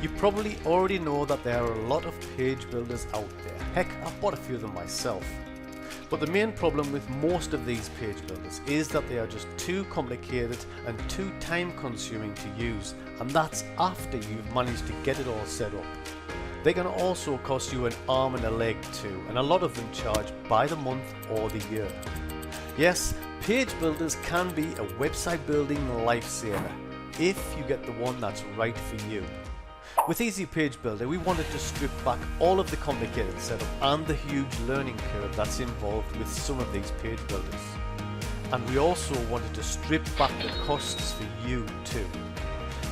You probably already know that there are a lot of page builders out there. Heck, I've bought a few of them myself. But the main problem with most of these page builders is that they are just too complicated and too time consuming to use, and that's after you've managed to get it all set up. They can also cost you an arm and a leg too, and a lot of them charge by the month or the year. Yes, page builders can be a website building lifesaver if you get the one that's right for you. With Easy Page Builder, we wanted to strip back all of the complicated setup and the huge learning curve that's involved with some of these page builders. And we also wanted to strip back the costs for you too,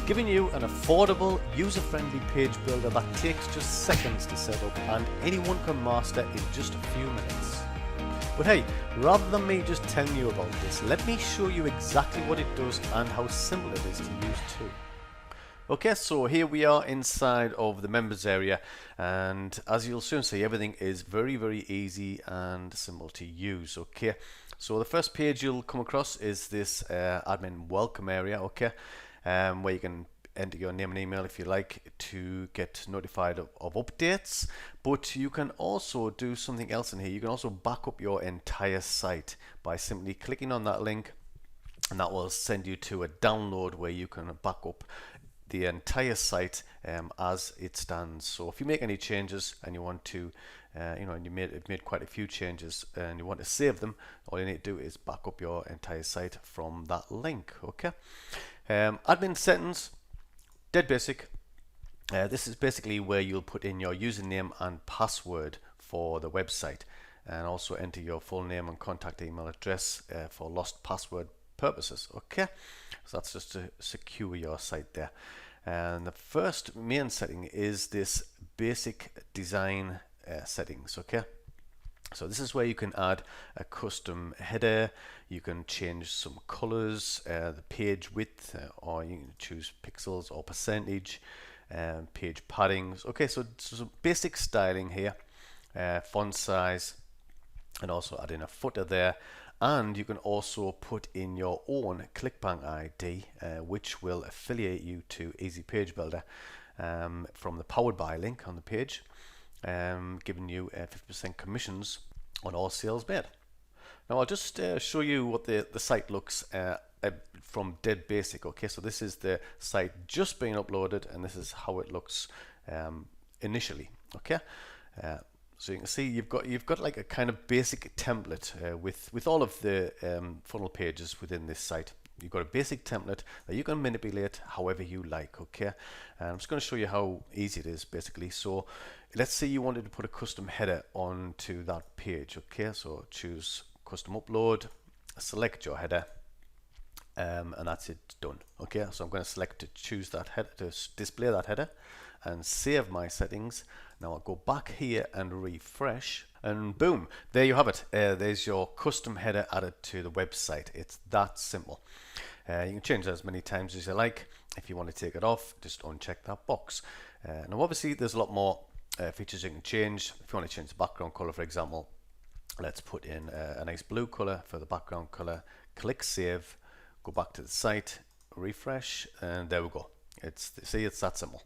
giving you an affordable, user-friendly page builder that takes just seconds to set up and anyone can master in just a few minutes. But hey, rather than me just telling you about this, let me show you exactly what it does and how simple it is to use too. Okay, so here we are inside of the members area, and as you'll soon see, everything is very easy and simple to use. Okay, so the first page you'll come across is this admin welcome area, okay, where you can enter your name and email if you like to get notified of updates. But you can also do something else in here. You can also back up your entire site by simply clicking on that link, and that will send you to a download where you can back up the entire site as it stands. So if you make any changes and you want to and you made quite a few changes and you want to save them, all you need to do is back up your entire site from that link. Okay, admin settings, dead basic. This is basically where you'll put in your username and password for the website, and also enter your full name and contact email address for lost password purposes. Okay, so that's just to secure your site there. And the first main setting is this basic design settings. Okay, so this is where you can add a custom header, you can change some colors, the page width, or you can choose pixels or percentage, page paddings. Okay, so some basic styling here, font size, and also add in a footer there. And you can also put in your own ClickBank ID, which will affiliate you to Easy Page Builder from the Powered By link on the page, giving you 50% commissions on all sales made. Now I'll just show you what the site looks from dead basic. Okay, so this is the site just being uploaded, and this is how it looks initially. Okay. So you can see you've got like a kind of basic template with all of the funnel pages within this site. You've got a basic template that you can manipulate however you like. Okay, and I'm just going to show you how easy it is basically. So let's say you wanted to put a custom header onto that page. Okay, so choose custom upload, select your header, and that's it, done. Okay, so I'm going to select to choose that header, to display that header, and save my settings. Now I'll go back here and refresh, and boom, there you have it. There's your custom header added to the website. It's that simple. You can change that as many times as you like. If you want to take it off, just uncheck that box. Now obviously there's a lot more features you can change. If you want to change the background color, for example, let's put in a nice blue color for the background color. Click save, go back to the site, refresh, and there we go. It's that simple.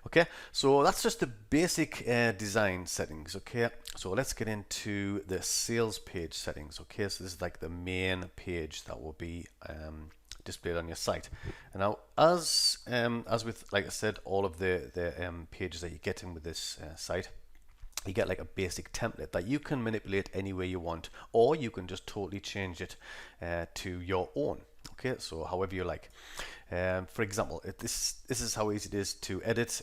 Okay, so that's just the basic design settings. Okay, so let's get into the sales page settings. Okay, so this is like the main page that will be displayed on your site. And now, as with, like I said, all of the pages that you get in with this site, you get like a basic template that you can manipulate any way you want, or you can just totally change it to your own. Okay, so however you like. For example, this is how easy it is to edit.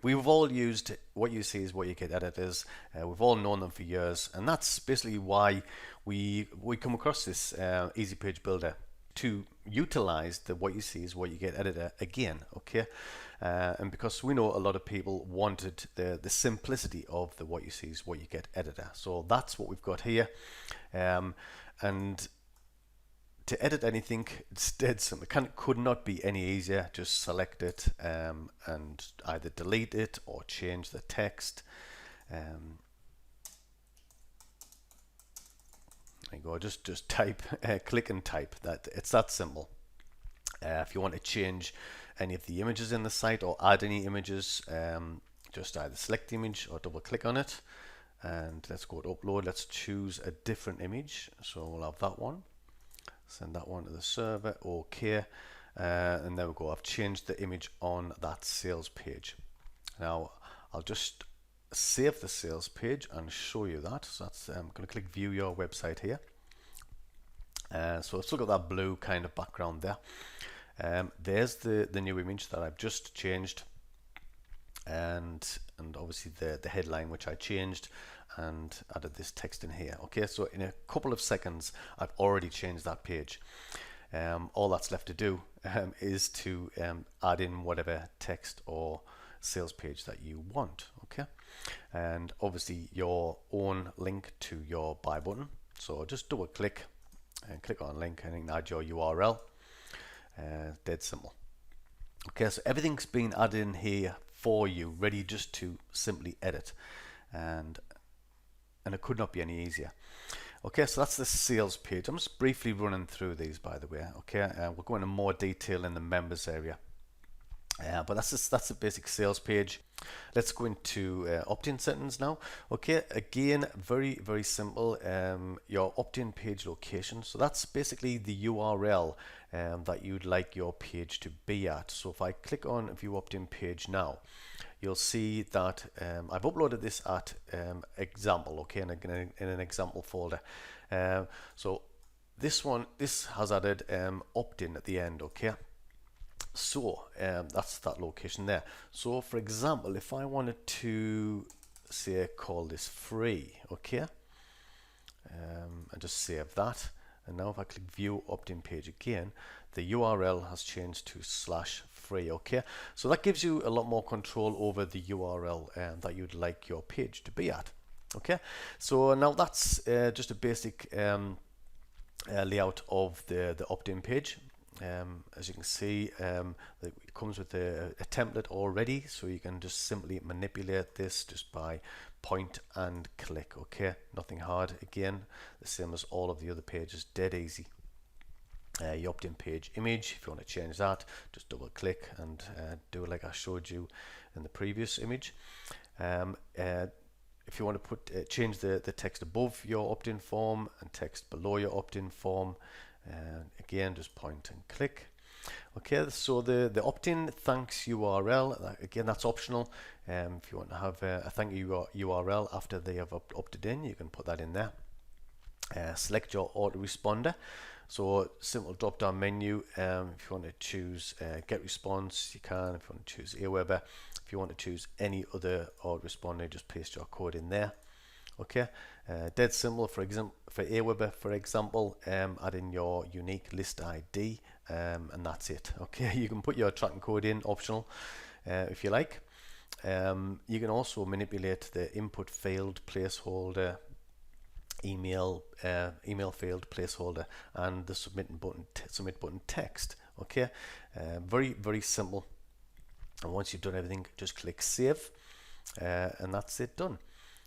We've all used What You See Is What You Get editors. We've all known them for years, and that's basically why we come across this Easy Page Builder, to utilize the What You See Is What You Get editor again. Okay, and because we know a lot of people wanted the simplicity of the What You See Is What You Get editor, so that's what we've got here. And to edit anything, it's dead simple. It could not be any easier. Just select it and either delete it or change the text. There you go. Just type, click and type. It's that simple. If you want to change any of the images in the site or add any images, just either select the image or double click on it, and let's go to upload. Let's choose a different image, so we'll have that one, send that one to the server. Okay, and there we go. I've changed the image on that sales page. Now I'll just save the sales page and show you that. So that's I'm going to click view your website here. So let's look at that blue kind of background there. There's the new image that I've just changed, and obviously the headline which I changed and added this text in here. Okay, so in a couple of seconds I've already changed that page. All that's left to do is to add in whatever text or sales page that you want. Okay, and obviously your own link to your buy button. So just double click and click on link and you can add your URL. Dead simple. Okay, so everything's been added in here for you, ready just to simply edit, and it could not be any easier. Okay, so that's the sales page. I'm just briefly running through these, by the way. Okay, we'll go into more detail in the members area. But that's the basic sales page. Let's go into opt-in settings now. Okay, again, very simple. Your opt-in page location. So that's basically the URL that you'd like your page to be at. So if I click on view opt-in page now, you'll see that I've uploaded this at example. Okay, in an example folder. So this has added opt-in at the end. Okay. So that's that location there. So for example, if I wanted to say call this free, okay, and just save that, and now if I click view opt-in page again, the URL has changed to /free. Okay, so that gives you a lot more control over the URL that you'd like your page to be at. Okay, so now that's just a basic layout of the opt-in page. As you can see, it comes with a template already, so you can just simply manipulate this just by point and click. Okay, nothing hard. Again, the same as all of the other pages, dead easy. Your opt-in page image, if you want to change that, just double click and do it like I showed you in the previous image. If you want to change the text above your opt-in form and text below your opt-in form, again, just point and click. Okay, so the opt-in thanks URL, again, that's optional. If you want to have a thank you URL after they have opted in, you can put that in there. Select your autoresponder. So simple drop down menu. If you want to choose get response, you can. If you want to choose Aweber, if you want to choose any other autoresponder, just paste your code in there. Okay, dead simple. For example, for Aweber, for example, add in your unique list ID, and that's it. Okay, you can put your tracking code in, optional, if you like. You can also manipulate the input field placeholder, email field placeholder, and the submit button text. Okay, very simple. And once you've done everything, just click save, and that's it done.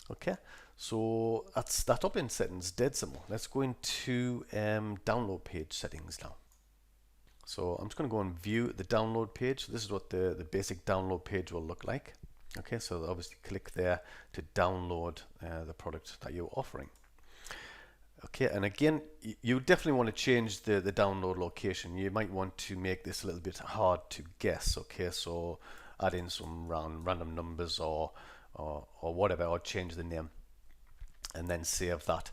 Okay, so that's that opt-in settings, dead simple. Let's go into download page settings now. So I'm just going to go and view the download page. This is what the basic download page will look like. Okay, so obviously click there to download the product that you're offering. Okay, and again, you definitely want to change the download location. You might want to make this a little bit hard to guess. Okay, so add in some random numbers or whatever, or change the name, and then save that.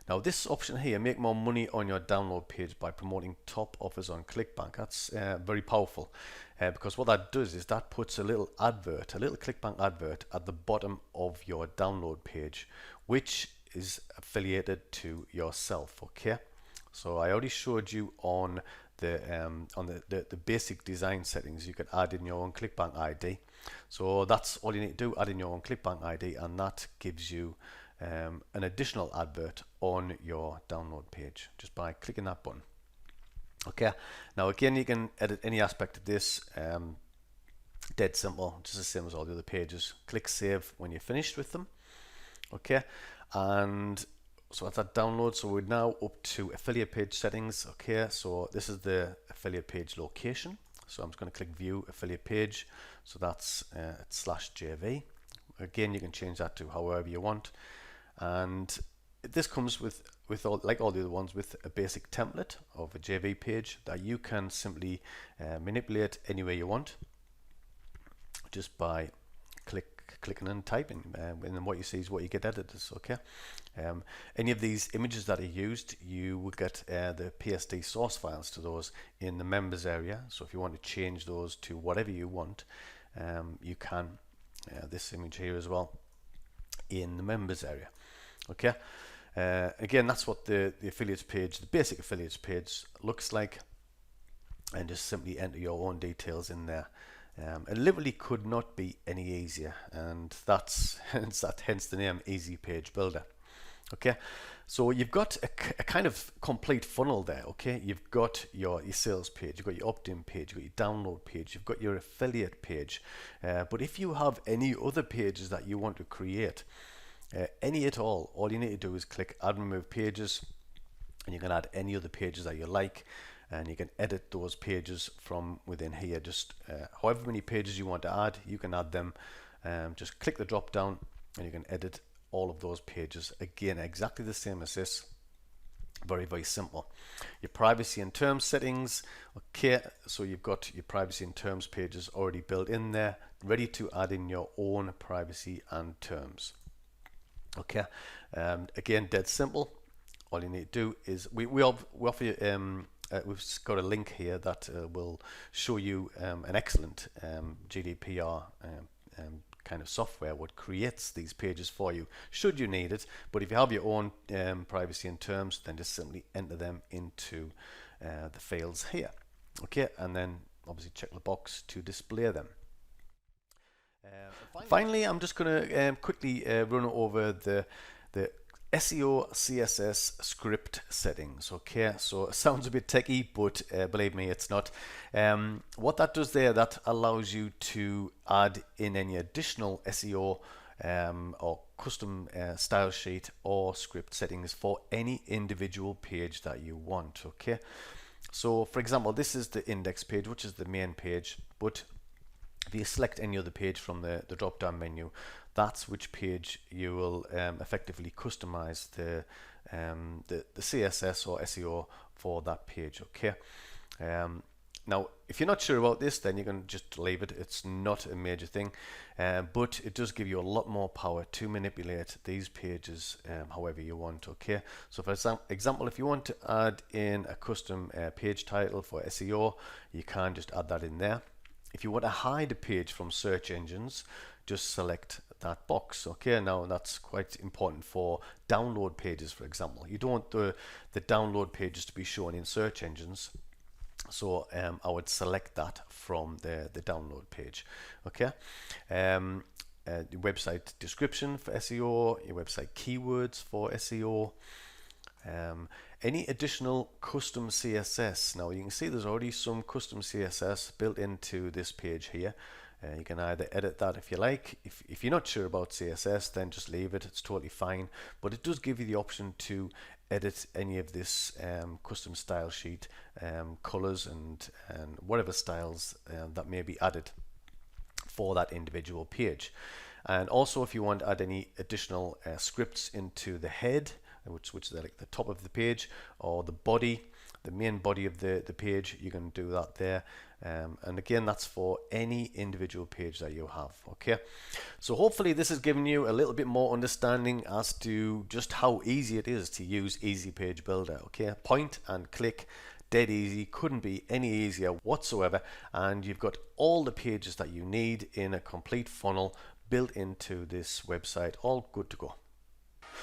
Now this option here, make more money on your download page by promoting top offers on ClickBank. That's very powerful, because what that does is that puts a little ClickBank advert at the bottom of your download page, which is affiliated to yourself. Okay, so I already showed you on the basic design settings. You can add in your own ClickBank ID. So that's all you need to do, add in your own ClickBank ID, and that gives you an additional advert on your download page just by clicking that button. Okay, now again, you can edit any aspect of this, dead simple, just the same as all the other pages. Click save when you're finished with them. Okay, and so that's that download. So we're now up to affiliate page settings. Okay, so this is the affiliate page location. So I'm just going to click view affiliate page. So that's /JV. Again, you can change that to however you want. And this comes with all, like all the other ones, with a basic template of a JV page that you can simply manipulate any way you want, just by clicking and typing, and then what you see is what you get edited. Okay. Any of these images that are used, you will get the PSD source files to those in the members area. So if you want to change those to whatever you want, you can. This image here as well in the members area. Okay. Again, that's what the affiliates page, the basic affiliates page, looks like, and just simply enter your own details in there. It literally could not be any easier, and that's hence the name Easy Page Builder. Okay, so you've got a kind of complete funnel there. Okay, you've got your sales page, you've got your opt-in page, you've got your download page, you've got your affiliate page. But if you have any other pages that you want to create, any at all you need to do is click add and remove pages, and you can add any other pages that you like, and you can edit those pages from within here. Just however many pages you want to add, you can add them. Just click the drop down and you can edit all of those pages. Again, exactly the same as this. Very, very simple. Your privacy and terms settings. Okay, so you've got your privacy and terms pages already built in there, ready to add in your own privacy and terms. Okay, again, dead simple. All you need to do is we offer you we've got a link here that will show you an excellent GDPR kind of software what creates these pages for you should you need it. But if you have your own privacy and terms, then just simply enter them into the fields here. Okay, and then obviously check the box to display them. Finally, I'm just going to quickly run over the SEO CSS script settings. Okay, so it sounds a bit techy, but believe me, it's not. What that does there, that allows you to add in any additional SEO or custom style sheet or script settings for any individual page that you want. Okay, so for example, this is the index page, which is the main page, but if you select any other page from the drop down menu, that's which page you will effectively customize the CSS or SEO for that page. Okay. Now, if you're not sure about this, then you can just leave it. It's not a major thing, but it does give you a lot more power to manipulate these pages however you want. Okay. So for example, if you want to add in a custom page title for SEO, you can just add that in there. If you want to hide a page from search engines, just select that box. Okay, now that's quite important for download pages, for example. You don't want the download pages to be shown in search engines, so I would select that from the download page. Okay, the website description for SEO, your website keywords for SEO. Any additional custom CSS. Now you can see there's already some custom CSS built into this page here. You can either edit that if you like. If you're not sure about CSS, then just leave it. It's totally fine. But it does give you the option to edit any of this custom style sheet, colors and whatever styles that may be added for that individual page. And also, if you want to add any additional scripts into the head, which is like the top of the page, or the body, the main body of the page, you can do that there. And again, that's for any individual page that you have. Okay, so hopefully this has given you a little bit more understanding as to just how easy it is to use Easy Page Builder. Okay, point and click, dead easy, couldn't be any easier whatsoever, and you've got all the pages that you need in a complete funnel built into this website, all good to go.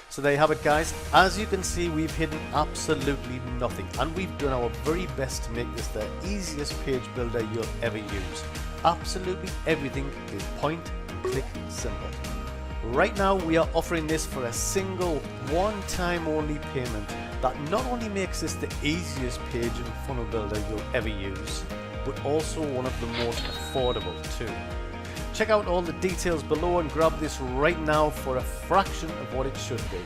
So there you have it, guys. As you can see, we've hidden absolutely nothing, and we've done our very best to make this the easiest page builder you'll ever use. Absolutely everything is point and click simple. Right now we are offering this for a single one-time only payment that not only makes this the easiest page and funnel builder you'll ever use, but also one of the most affordable too. Check out all the details below and grab this right now for a fraction of what it should be.